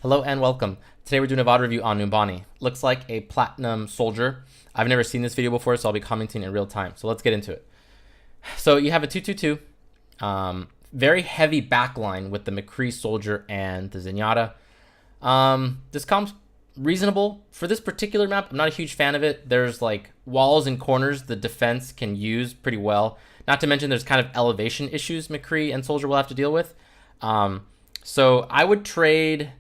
Hello and welcome. Today we're doing a VOD review on Numbani. Looks like a platinum soldier. I've never seen this video before, so I'll be commenting in real time. So let's get into it. So you have a 2-2-2. Very heavy backline with the McCree soldier and the Zenyatta. This comp's reasonable. For this particular map, I'm not a huge fan of it. There's like walls and corners the defense can use pretty well. Not to mention there's kind of elevation issues McCree and soldier will have to deal with. So I would trade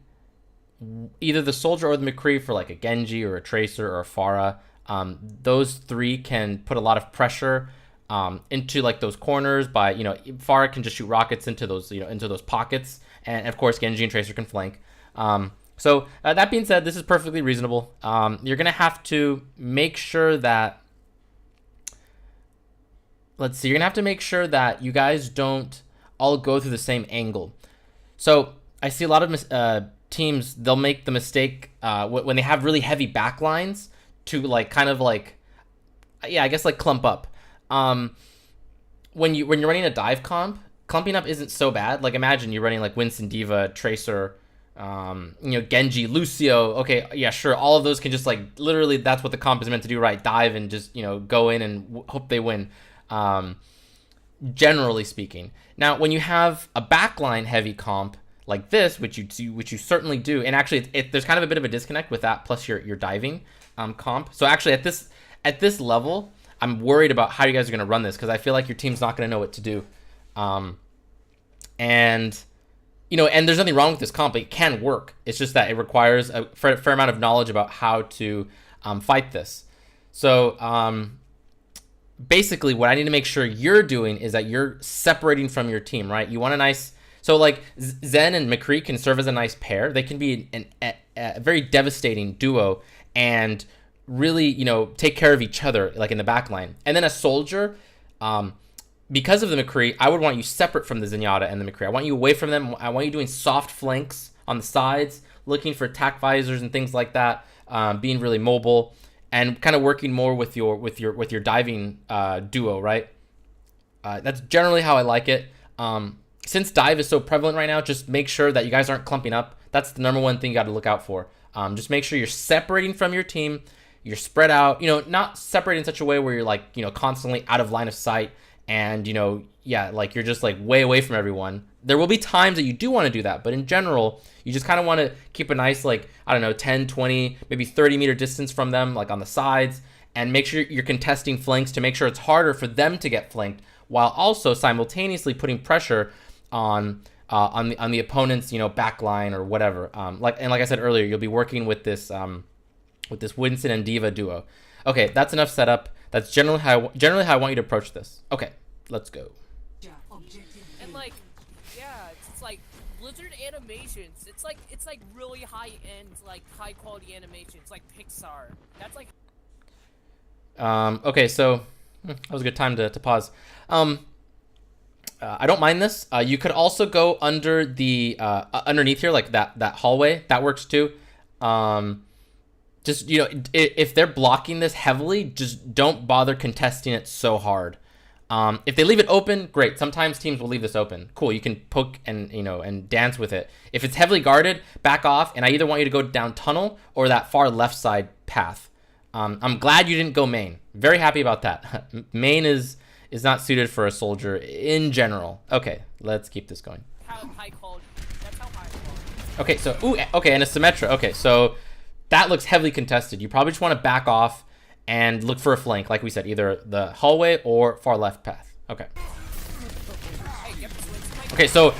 either the soldier or the McCree for like a Genji or a Tracer or a Pharah. Those three can put a lot of pressure into like those corners by, Pharah can just shoot rockets into those, into those pockets. And of course, Genji and Tracer can flank. So that being said, this is perfectly reasonable. You're going to have to make sure that, you're going to have to make sure that you guys don't all go through the same angle. So I see a lot of teams, they'll make the mistake when they have really heavy backlines to clump up. When you're running a dive comp, clumping up isn't so bad. Like imagine you're running like Winston, Diva, Tracer, Genji, Lucio. Okay, yeah, sure. All of those can just like literally that's what the comp is meant to do, right? Dive and just go in and hope they win. Generally speaking. Now, when you have a backline heavy comp like this, which you certainly do, and actually there's kind of a bit of a disconnect with that plus your diving comp. So actually at this level, I'm worried about how you guys are going to run this because I feel like your team's not going to know what to do. And there's nothing wrong with this comp. It can work. It's just that it requires a fair amount of knowledge about how to fight this. So basically what I need to make sure you're doing is that you're separating from your team, right? You want a nice... So like Zen and McCree can serve as a nice pair. They can be a very devastating duo and really, take care of each other like in the back line. And then a soldier, because of the McCree, I would want you separate from the Zenyatta and the McCree. I want you away from them. I want you doing soft flanks on the sides, looking for attack visors and things like that, being really mobile and kind of working more with your diving duo, right? That's generally how I like it. Since dive is so prevalent right now, just make sure that you guys aren't clumping up. That's the number one thing you got to look out for. Just make sure you're separating from your team. You're spread out, not separated in such a way where you're like, constantly out of line of sight and, like you're just like way away from everyone. There will be times that you do want to do that, but in general, you just kind of want to keep a nice, like, I don't know, 10, 20, maybe 30 meter distance from them, like on the sides, and make sure you're contesting flanks to make sure it's harder for them to get flanked while also simultaneously putting pressure on the opponent's back line or whatever. Like I said earlier, you'll be working with this Winston and Diva duo. Okay, that's enough setup. That's generally how I want you to approach this. Okay, let's go. And like, yeah, it's like Blizzard animations. It's like really high end, like high quality animations, like Pixar. That's like. Okay, so that was a good time to pause. I don't mind this. You could also go under the underneath here, like that hallway. That works too. Just if they're blocking this heavily, just don't bother contesting it so hard. If they leave it open, great. Sometimes teams will leave this open. Cool. You can poke and and dance with it. If it's heavily guarded, back off. And I either want you to go down tunnel or that far left side path. I'm glad you didn't go main. Very happy about that. Main is not suited for a soldier in general. Okay, let's keep this going. High quality. That's how high quality. Okay, so and a Symmetra. Okay, so that looks heavily contested. You probably just want to back off and look for a flank, like we said, either the hallway or far left path. Okay. Okay, so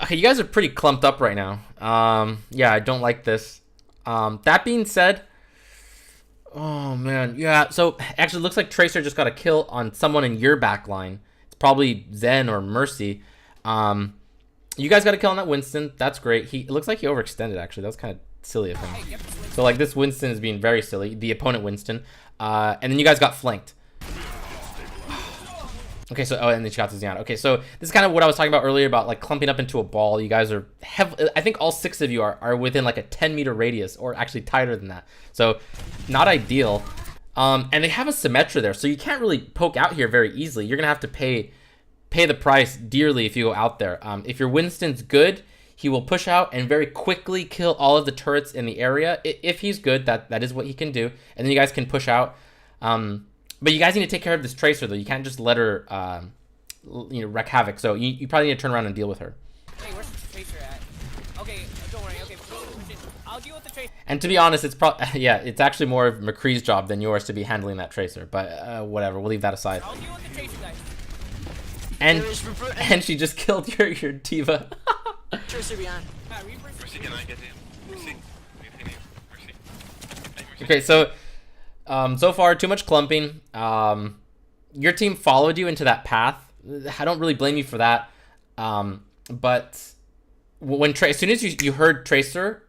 you guys are pretty clumped up right now. Yeah, I don't like this. That being said. Oh, man. Yeah, so actually it looks like Tracer just got a kill on someone in your back line. It's probably Zen or Mercy. You guys got a kill on that Winston. That's great. It looks like he overextended, actually. That was kind of silly of him. So, like, this Winston is being very silly. The opponent Winston. And then you guys got flanked. Okay, so, and then she got to Zenyatta. Okay, so this is kind of what I was talking about earlier about, like, clumping up into a ball. You guys are I think all 6 of you are within, like, a 10-meter radius, or actually tighter than that. So, not ideal. And they have a Symmetra there, so you can't really poke out here very easily. You're going to have to pay the price dearly if you go out there. If your Winston's good, he will push out and very quickly kill all of the turrets in the area. If he's good, that is what he can do. And then you guys can push out. But you guys need to take care of this Tracer, though. You can't just let her, wreak havoc. So you probably need to turn around and deal with her. Hey, where's the Tracer at? Okay, don't worry. Okay, I'll deal with the Tracer. And to be honest, it's it's actually more of McCree's job than yours to be handling that Tracer. But whatever, we'll leave that aside. I'll deal with the Tracer, guys. And she just killed your diva. Tracer behind. Mercy, can I get him? Mercy. Okay, so so far too much clumping. Your team followed you into that path. I don't really blame you for that. But as soon as you heard Tracer,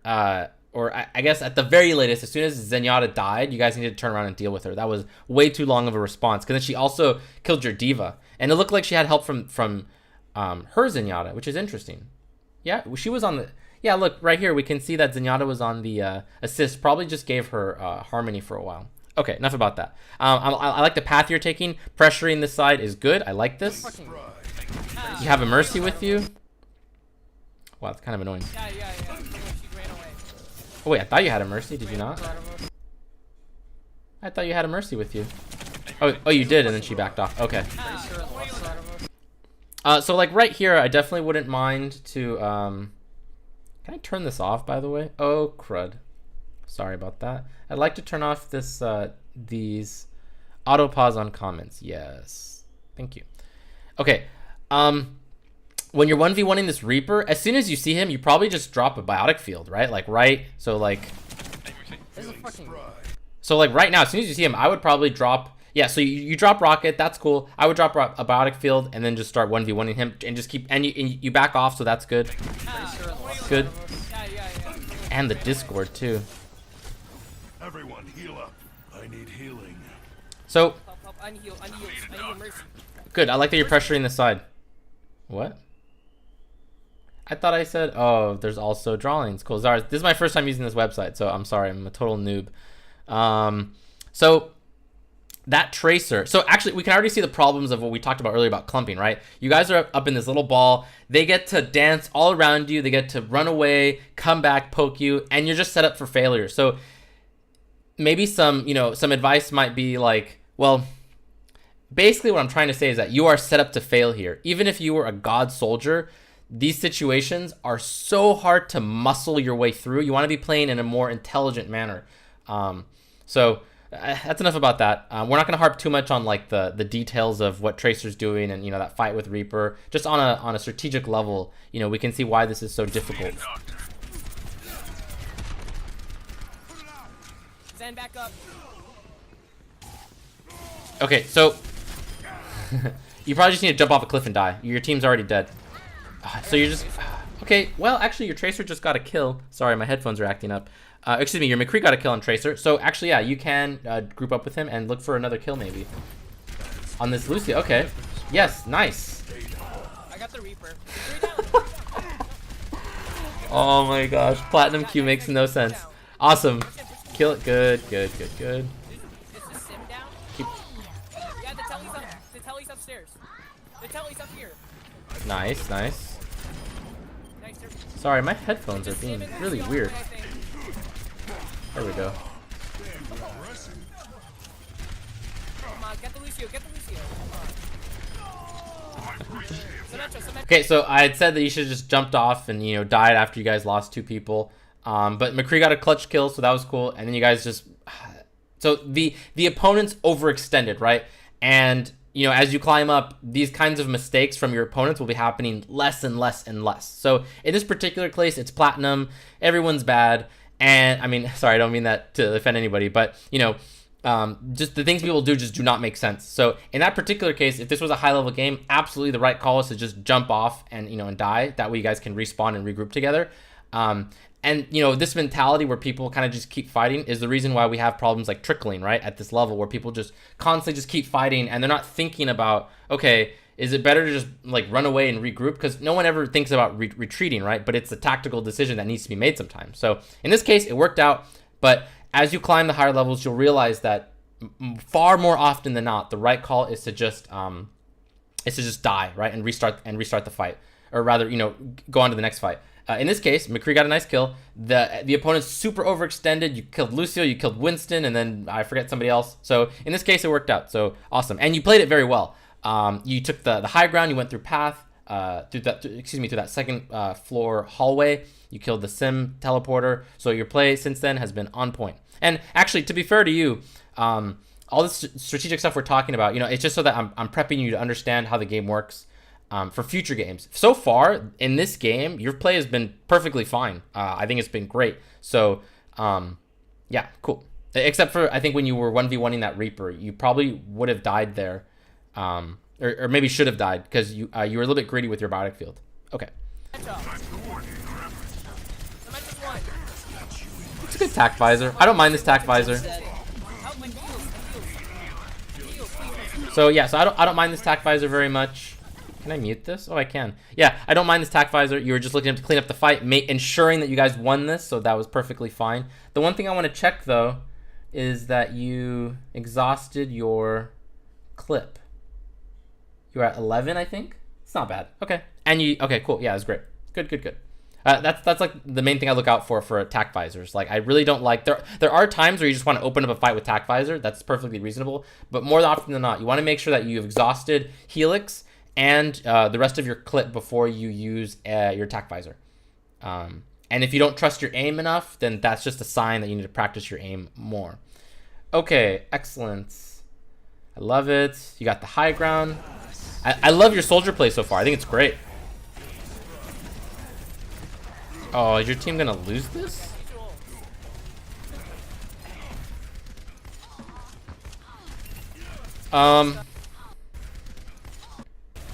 or I guess at the very latest, as soon as Zenyatta died, you guys needed to turn around and deal with her. That was way too long of a response, because then she also killed your diva, and it looked like she had help from her Zenyatta, which is interesting. Yeah, she was on the. Yeah, look right here. We can see that Zenyatta was on the assist. Probably just gave her harmony for a while. Okay, enough about that. I like the path you're taking. Pressuring this side is good. I like this. You have a Mercy with you. Wow, that's kind of annoying. Yeah. She ran away. Oh wait, I thought you had a Mercy. Did you not? I thought you had a Mercy with you. Oh, you did, and then she backed off. Okay. So like right here, I definitely wouldn't mind to. Can I turn this off, by the way? Oh crud. Sorry about that. I'd like to turn off this these auto pause on comments. Yes. Thank you. Okay. When you're 1v1ing this Reaper, as soon as you see him, you probably just drop a biotic field, right? Like so like right now, as soon as you see him, I would probably drop. Yeah, so you drop rocket, that's cool. I would drop a biotic field and then just start 1v1ing him and just keep and you back off, so that's good. Good. And the Discord too. Everyone heal up. I need healing. So I need Mercy. good. I like that you're pressuring the side. What? I thought I said, oh, there's also drawings. Cool. Sorry, this is my first time using this website, so I'm sorry. I'm a total noob. So that Tracer. So actually, we can already see the problems of what we talked about earlier about clumping, right? You guys are up in this little ball. They get to dance all around you. They get to run away, come back, poke you, and you're just set up for failure. So maybe some advice might be like, well, basically what I'm trying to say is that you are set up to fail here. Even if you were a god soldier, these situations are so hard to muscle your way through. You want to be playing in a more intelligent manner. So that's enough about that. We're not going to harp too much on like the details of what Tracer's doing and that fight with Reaper. Just on a strategic level, we can see why this is so difficult. Zen, back up. Okay, so you probably just need to jump off a cliff and die. Your team's already dead. So you're just okay. Well, actually, your Tracer just got a kill. Sorry, my headphones are acting up. Excuse me, your McCree got a kill on Tracer. So actually, yeah, you can group up with him and look for another kill maybe on this Lucy. Okay, yes, nice. I got the Reaper. Oh my gosh, Platinum Q makes no sense. Awesome, kill it. Good. Is the sim down? Keep. Yeah, the telly's upstairs. The telly's up here. Nice. Nice. Sorry, my headphones are being really weird. There we go. Come on, get the Lucio. Okay, so I had said that you should have just jumped off and died after you guys lost 2 people. But McCree got a clutch kill, so that was cool. And then you guys just so the opponents overextended, right? And as you climb up, these kinds of mistakes from your opponents will be happening less and less and less. So in this particular case, it's Platinum. Everyone's bad. And I mean, sorry, I don't mean that to offend anybody, but just the things people do just do not make sense. So in that particular case, if this was a high level game, absolutely the right call is to just jump off and and die. That way you guys can respawn and regroup together. And this mentality where people kind of just keep fighting is the reason why we have problems like trickling, right? At this level where people just constantly just keep fighting and they're not thinking about, okay, is it better to just like run away and regroup? Because no one ever thinks about retreating, right? But it's a tactical decision that needs to be made sometimes. So in this case, it worked out. But as you climb the higher levels, you'll realize that far more often than not, the right call is to just die, right? And restart the fight, or rather, go on to the next fight. In this case, McCree got a nice kill. The opponent's super overextended. You killed Lucio, you killed Winston, and then I forget somebody else. So in this case, it worked out. So awesome, and you played it very well. You took the high ground. You went through path, through that second floor hallway. You killed the sim teleporter. So your play since then has been on point. And actually, to be fair to you, all this strategic stuff we're talking about, you know, it's just so that I'm prepping you to understand how the game works for future games. So far in this game, your play has been perfectly fine. I think it's been great. So yeah, cool. Except for I think when you were 1v1ing that Reaper, you probably would have died there, or maybe should have died because you were a little bit greedy with your biotic field. Okay. It's a good tac visor. I don't mind this tac visor. So yeah, so I don't mind this tac visor very much. Can I mute this? Oh, I can. Yeah, I don't mind this tac visor. You were just looking to clean up the fight, ensuring that you guys won this, so that was perfectly fine. The one thing I want to check though is that you exhausted your clip. You're at 11, I think. It's not bad. Okay, and okay, cool. Yeah, it's great. Good. That's like the main thing I look out for tac visors. Like I really don't like there are times where you just want to open up a fight with tac visor. That's perfectly reasonable. But more often than not, you want to make sure that you've exhausted Helix and the rest of your clip before you use your tac visor. And if you don't trust your aim enough, then that's just a sign that you need to practice your aim more. Okay, excellent. I love it. You got the high ground. I love your soldier play so far. I think it's great. Oh, is your team gonna lose this? Oh,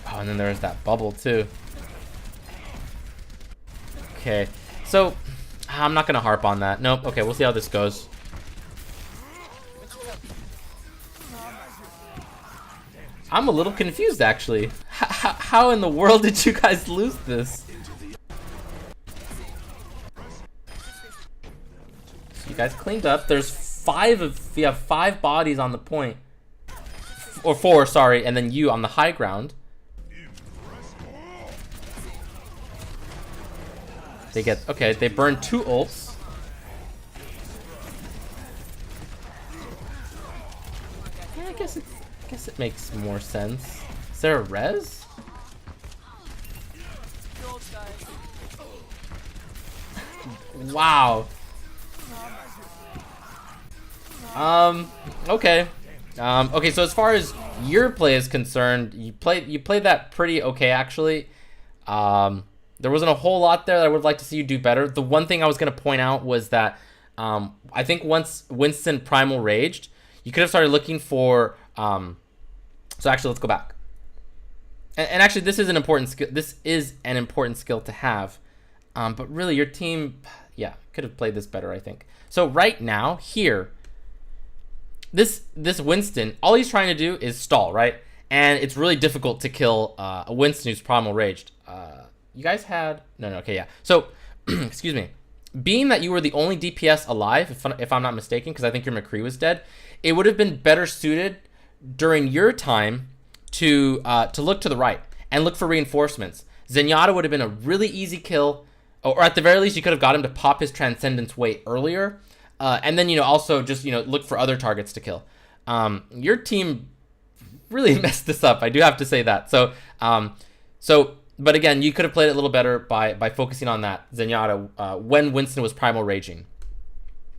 and then there's that bubble too. Okay, so I'm not gonna harp on that. Nope. Okay, we'll see how this goes. I'm a little confused actually. How in the world did you guys lose this? You guys cleaned up. There's we have 5 bodies on the point, or 4, sorry, and then you on the high ground. They get okay. They burn 2 ults. Yeah, I guess it makes more sense. Is there a res? Wow. Okay. Okay, so as far as your play is concerned, you played that pretty okay actually. There wasn't a whole lot there that I would like to see you do better. The one thing I was gonna point out was that I think once Winston primal raged, you could have started looking for so actually let's go back. And actually this is an important skill. This is an important skill to have. But really your team, yeah, could have played this better, I think. So right now here, this Winston, all he's trying to do is stall, right? And it's really difficult to kill a Winston who's primal raged. You guys had no, okay, yeah. So excuse me. Being that you were the only DPS alive, if I'm not mistaken, because I think your McCree was dead, it would have been better suited during your time to look to the right and look for reinforcements. Zenyatta would have been a really easy kill, or at the very least, you could have got him to pop his Transcendence way earlier. And then, also just, look for other targets to kill. Your team really messed this up. I do have to say that. But again, you could have played it a little better by focusing on that Zenyatta when Winston was primal raging.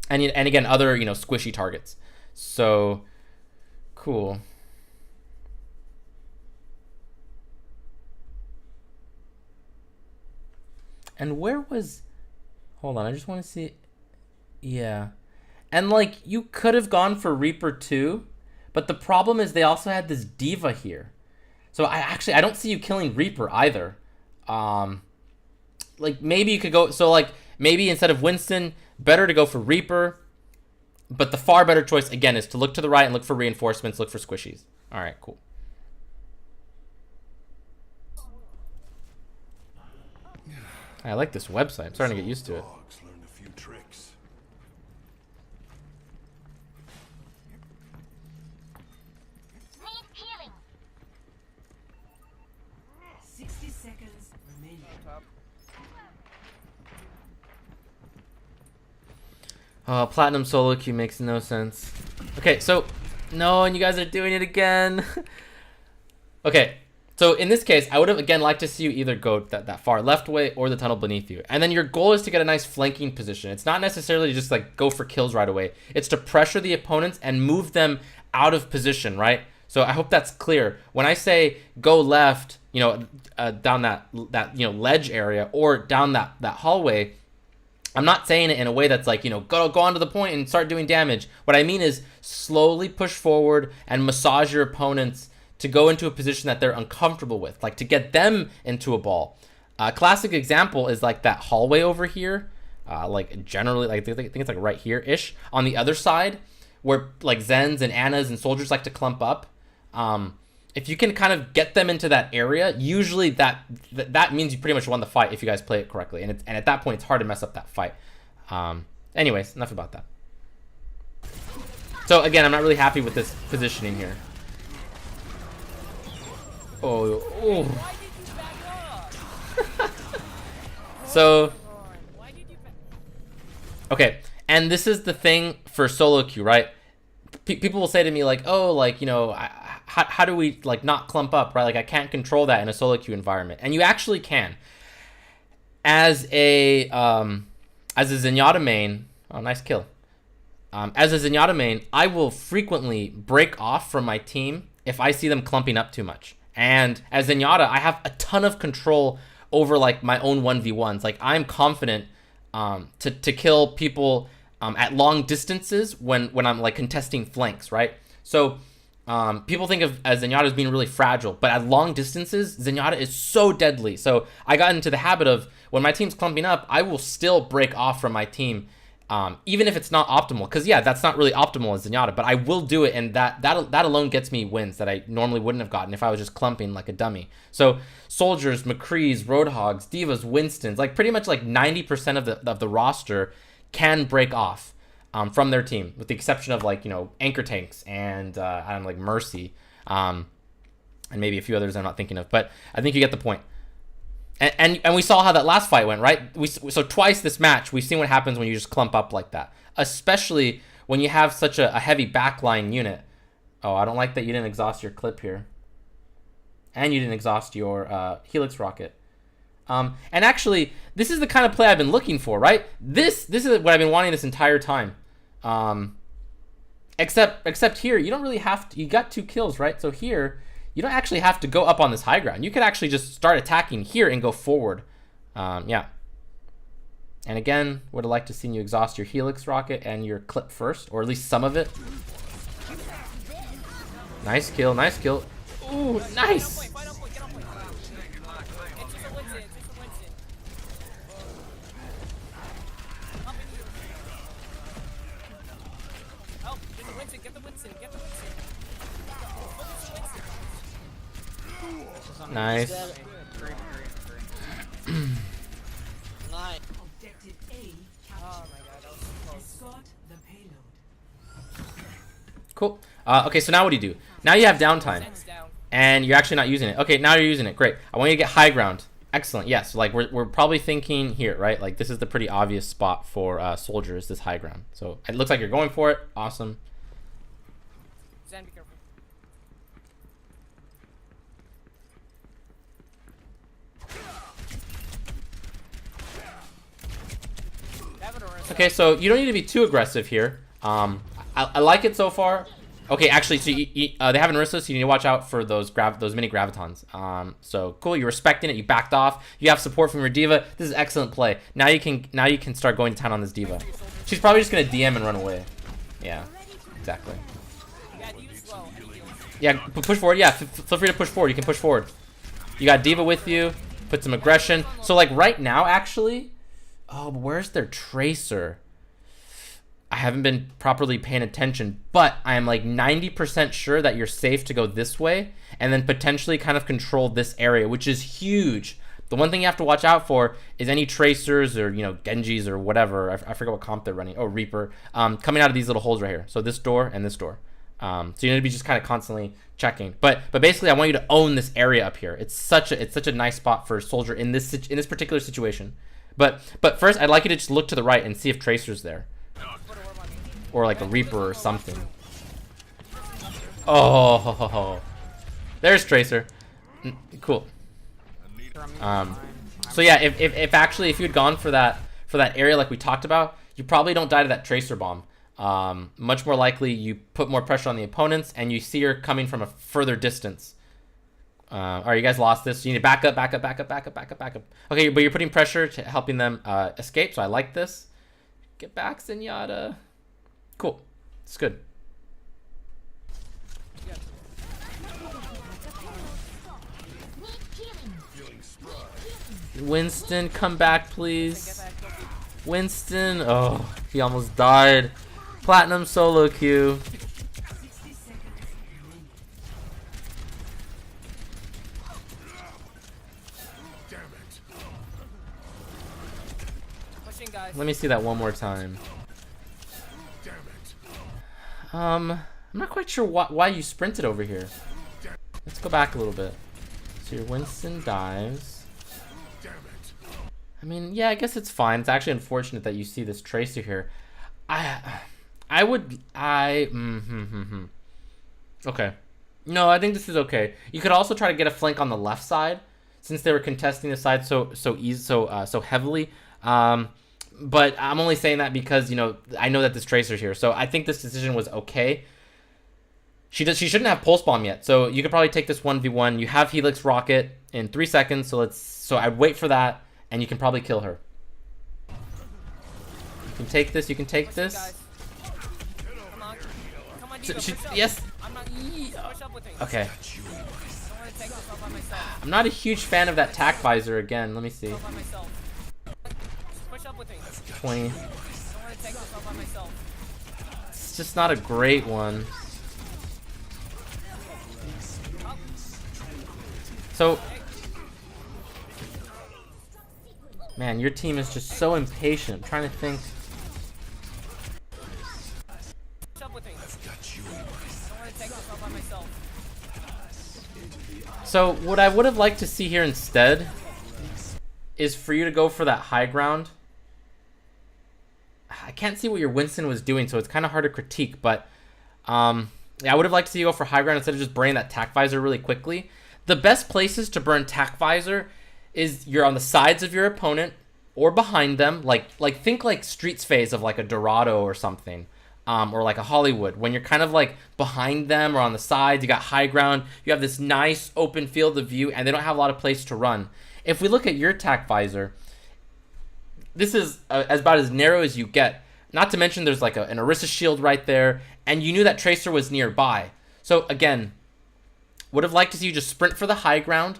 And again, other, squishy targets. So, cool. And where was... Hold on, I just want to see... Yeah. And, you could have gone for Reaper too, but the problem is they also had this Diva here. So, I don't see you killing Reaper either. Maybe you could go... So, maybe instead of Winston, better to go for Reaper. But the far better choice, again, is to look to the right and look for reinforcements, look for squishies. Alright, cool. I like this website. I'm starting to get used to it. Learned a few tricks. Need healing. 60 seconds remaining. Oh, platinum solo queue makes no sense. Okay, so no, and you guys are doing it again. Okay, so in this case, I would have again liked to see you either go that far left way or the tunnel beneath you. And then your goal is to get a nice flanking position. It's not necessarily to just like go for kills right away. It's to pressure the opponents and move them out of position, right? So I hope that's clear. When I say go left, you know, down that you know ledge area or down that hallway, I'm not saying it in a way that's like, you know, go onto the point and start doing damage. What I mean is slowly push forward and massage your opponents to go into a position that they're uncomfortable with, like to get them into a ball. A classic example is like that hallway over here, like generally, like I think it's like right here-ish on the other side, where like Zens and Annas and soldiers like to clump up. If you can kind of get them into that area, usually that means you pretty much won the fight if you guys play it correctly. And at that point, it's hard to mess up that fight. Anyways, enough about that. So again, I'm not really happy with this positioning here. Oh. Why did you back up? So, Why did you back okay. And this is the thing for solo queue, right? People will say to me like, oh, like, you know, how do we like not clump up, right? Like I can't control that in a solo queue environment. And you actually can. As a Zenyatta main, oh, nice kill. As a Zenyatta main, I will frequently break off from my team if I see them clumping up too much. And as Zenyatta, I have a ton of control over like my own 1v1s. Like I'm confident to kill people at long distances when I'm like contesting flanks, right? So people think of as Zenyatta as being really fragile, but at long distances, Zenyatta is so deadly. So I got into the habit of when my team's clumping up, I will still break off from my team, even if it's not optimal. Because yeah, that's not really optimal as Zenyatta, but I will do it, and that alone gets me wins that I normally wouldn't have gotten if I was just clumping like a dummy. So soldiers, McCrees, Roadhogs, Divas, Winstons, like pretty much like 90% of the roster can break off from their team, with the exception of like, you know, anchor tanks and I don't know, like Mercy, and maybe a few others I'm not thinking of, but I think you get the point. And we saw how that last fight went, right? So twice this match we've seen what happens when you just clump up like that, especially when you have such a heavy backline unit. Oh, I don't like that you didn't exhaust your clip here, and you didn't exhaust your Helix rocket. And actually, this is the kind of play I've been looking for, right? This is what I've been wanting this entire time. Except here, you don't really have to. You got 2 kills, right? So here, you don't actually have to go up on this high ground. You could actually just start attacking here and go forward. Yeah. And again, would have liked to see you exhaust your Helix rocket and your clip first, or at least some of it. Nice kill, nice kill. Ooh, nice. Nice. Nice. Objective A Oh my god, that was close. escort the payload. Cool. Okay, so now what do you do? Now you have downtime, Zen's down. and you're actually not using it. Okay, now you're using it. Great. I want you to get high ground. Excellent. Yes. Like we're probably thinking here, right? Like this is the pretty obvious spot for soldiers. This high ground. So it looks like you're going for it. Awesome. Zen, be careful. Okay, so you don't need to be too aggressive here. I like it so far. Okay, actually, so they have an Orisa, so you need to watch out for those mini gravitons. So cool, you're respecting it. You backed off. You have support from your diva. This is excellent play. Now you can start going to town on this diva. She's probably just gonna DM and run away. Yeah, exactly. Yeah, Diva's slow. I need heals. Yeah, push forward. Yeah, feel free to push forward. You can push forward. You got diva with you. Put some aggression. So like right now, actually. Oh, but where's their tracer? I haven't been properly paying attention, but I am like 90% sure that you're safe to go this way and then potentially kind of control this area, which is huge. The one thing you have to watch out for is any tracers or, you know, Genjis or whatever. I forget what comp they're running. Oh, Reaper. Coming out of these little holes right here. So this door and this door. So you need to be just kind of constantly checking. But basically, I want you to own this area up here. It's such a nice spot for a soldier in this particular situation. But first, I'd like you to just look to the right and see if Tracer's there. or like a Reaper or something. Oh, there's Tracer. Cool. So yeah, if actually if you had gone for that area like we talked about, you probably don't die to that Tracer bomb. Much more likely you put more pressure on the opponents and you see her coming from a further distance. Alright, you guys lost this. You need to back up. Okay, but you're putting pressure to helping them escape, so I like this. Get back, Zenyatta. Cool. It's good. Winston, come back, please. Winston. Oh, he almost died. Platinum solo queue. Let me see that one more time. I'm not quite sure why you sprinted over here. Let's go back a little bit. So your Winston dives. I mean, yeah, I guess it's fine. It's actually unfortunate that you see this Tracer here. Okay. No, I think this is okay. You could also try to get a flank on the left side, since they were contesting the side so heavily. But I'm only saying that because, you know, I know that this Tracer's here. So I think this decision was okay. She shouldn't have Pulse Bomb yet. So you could probably take this 1v1. You have Helix Rocket in 3 seconds. So I'd wait for that, and you can probably kill her. You can take this. You can take this. Yes. Okay. I'm not a huge fan of that tack visor again. Let me see. 20. It's just not a great one. So, man, your team is just so impatient. I'm trying to think. So, what I would have liked to see here instead is for you to go for that high ground. I can't see what your Winston was doing, so it's kind of hard to critique, but yeah, I would have liked to see you go for high ground instead of just burning that tack visor really quickly. The best places to burn tack visor is you're on the sides of your opponent or behind them, like think like Streets phase of like a Dorado or something, or like a Hollywood, when you're kind of like behind them or on the sides. You got high ground, you have this nice open field of view, and they don't have a lot of place to run. If we look at your tack visor, this is about as narrow as you get. Not to mention there's like an Orisa shield right there, and you knew that Tracer was nearby. So again, would have liked to see you just sprint for the high ground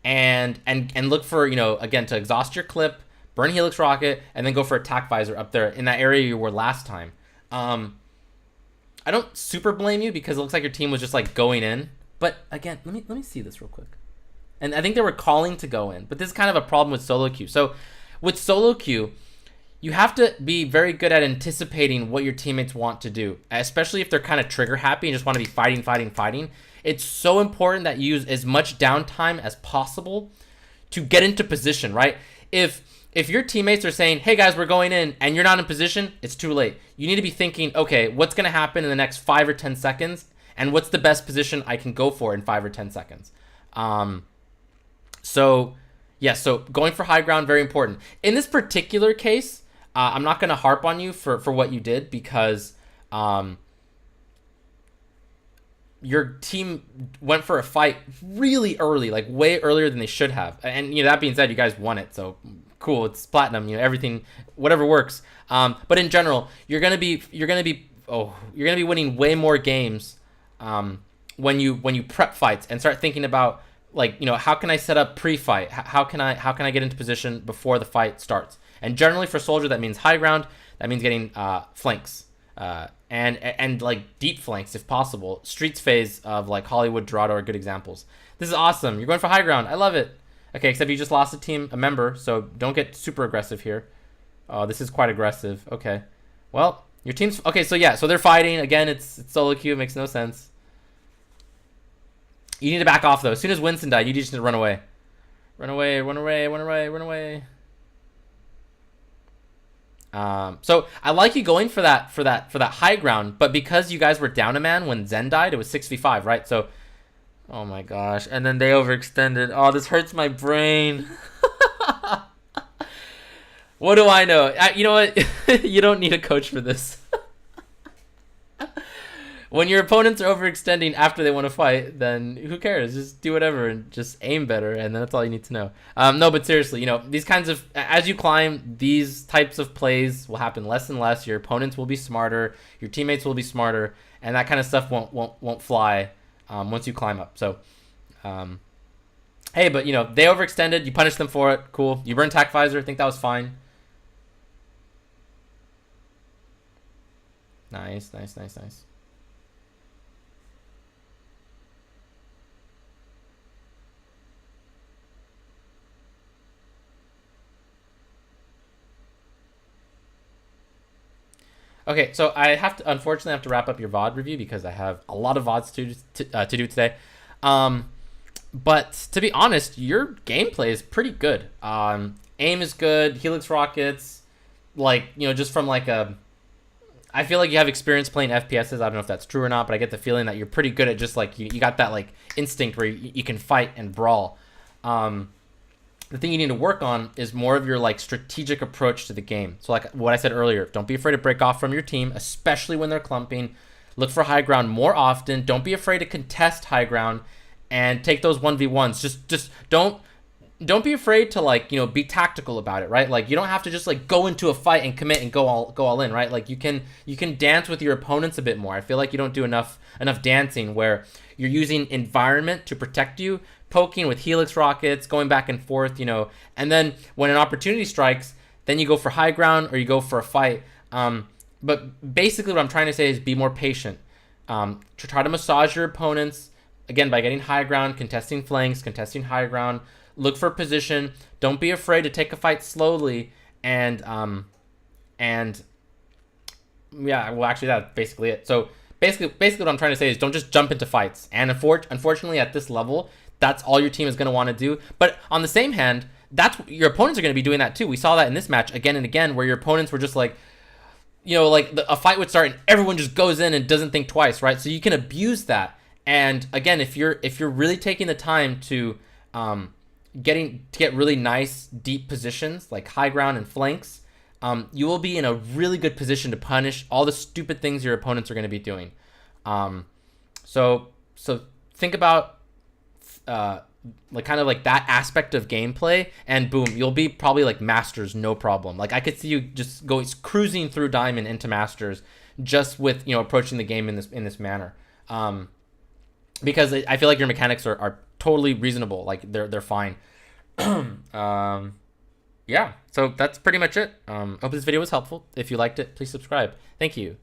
and look for, you know, again, to exhaust your clip, burn Helix Rocket, and then go for a tack visor up there in that area you were last time. I don't super blame you because it looks like your team was just like going in. But again, let me see this real quick. And I think they were calling to go in, but this is kind of a problem with solo queue. So with solo queue, you have to be very good at anticipating what your teammates want to do, especially if they're kind of trigger happy and just want to be fighting. It's so important that you use as much downtime as possible to get into position, right? If your teammates are saying, hey guys, we're going in, and you're not in position, it's too late. You need to be thinking, okay, what's going to happen in the next 5 or 10 seconds, and what's the best position I can go for in 5 or 10 seconds. So going for high ground, very important. In this particular case, I'm not going to harp on you for what you did because your team went for a fight really early, like way earlier than they should have. And you know, that being said, you guys won it, so cool. It's platinum. You know, everything, whatever works. But in general, you're gonna be winning way more games when you prep fights and start thinking about, like, you know, how can I set up pre-fight? How can I get into position before the fight starts? And generally for Soldier, that means high ground. That means getting flanks, and like deep flanks if possible. Streets phase of like Hollywood, Dorado are good examples. This is awesome. You're going for high ground. I love it. Okay, except you just lost a member, so don't get super aggressive here. Oh, this is quite aggressive. Okay, well, your team's okay. So yeah, so they're fighting again. It's solo queue. It makes no sense. You need to back off though. As soon as Winston died, you just need to run away. Run away. So I like you going for that high ground, but because you guys were down a man when Zen died, it was 6v5, right? So, oh my gosh, and then they overextended. Oh, this hurts my brain. What do I know? You know what? You don't need a coach for this. When your opponents are overextending after they want to fight, then who cares? Just do whatever and just aim better, and that's all you need to know. No, but seriously, these kinds of, as you climb, these types of plays will happen less and less. Your opponents will be smarter, your teammates will be smarter, and that kind of stuff won't fly once you climb up. So, hey, but they overextended. You punished them for it. Cool. You burned Tac Visor. I think that was fine. Nice. Okay, so I unfortunately have to wrap up your VOD review because I have a lot of VODs to do today. But to be honest, your gameplay is pretty good. Aim is good. Helix rockets, just from I feel like you have experience playing FPSs. I don't know if that's true or not, but I get the feeling that you're pretty good at just you got that instinct where you can fight and brawl. The thing you need to work on is more of your strategic approach to the game. So what I said earlier, don't be afraid to break off from your team, especially when they're clumping. Look for high ground more often. Don't be afraid to contest high ground and take those 1v1s. Just don't be afraid to be tactical about it, right? You don't have to just go into a fight and commit and go all in, right? You can dance with your opponents a bit more. I feel like you don't do enough dancing where you're using environment to protect you, poking with Helix rockets, going back and forth, and then when an opportunity strikes, then you go for high ground or you go for a fight. But basically what I'm trying to say is be more patient. To try to massage your opponents, again, by getting high ground, contesting flanks, contesting high ground. Look for position. Don't be afraid to take a fight slowly. And yeah, well, actually, that's basically it. So basically what I'm trying to say is don't just jump into fights. And unfortunately, at this level, that's all your team is going to want to do. But on the same hand, your opponents are going to be doing that too. We saw that in this match again and again, where your opponents were just a fight would start and everyone just goes in and doesn't think twice, right? So you can abuse that. And again, if you're really taking the time to get really nice deep positions like high ground and flanks, you will be in a really good position to punish all the stupid things your opponents are going to be doing. So think about that aspect of gameplay, and boom, you'll be probably masters, no problem. I could see you just cruising through diamond into masters just with approaching the game in this manner. Because I feel like your mechanics are totally reasonable. They're fine. Yeah, so that's pretty much it. Hope this video was helpful. If you liked it, please subscribe. Thank you.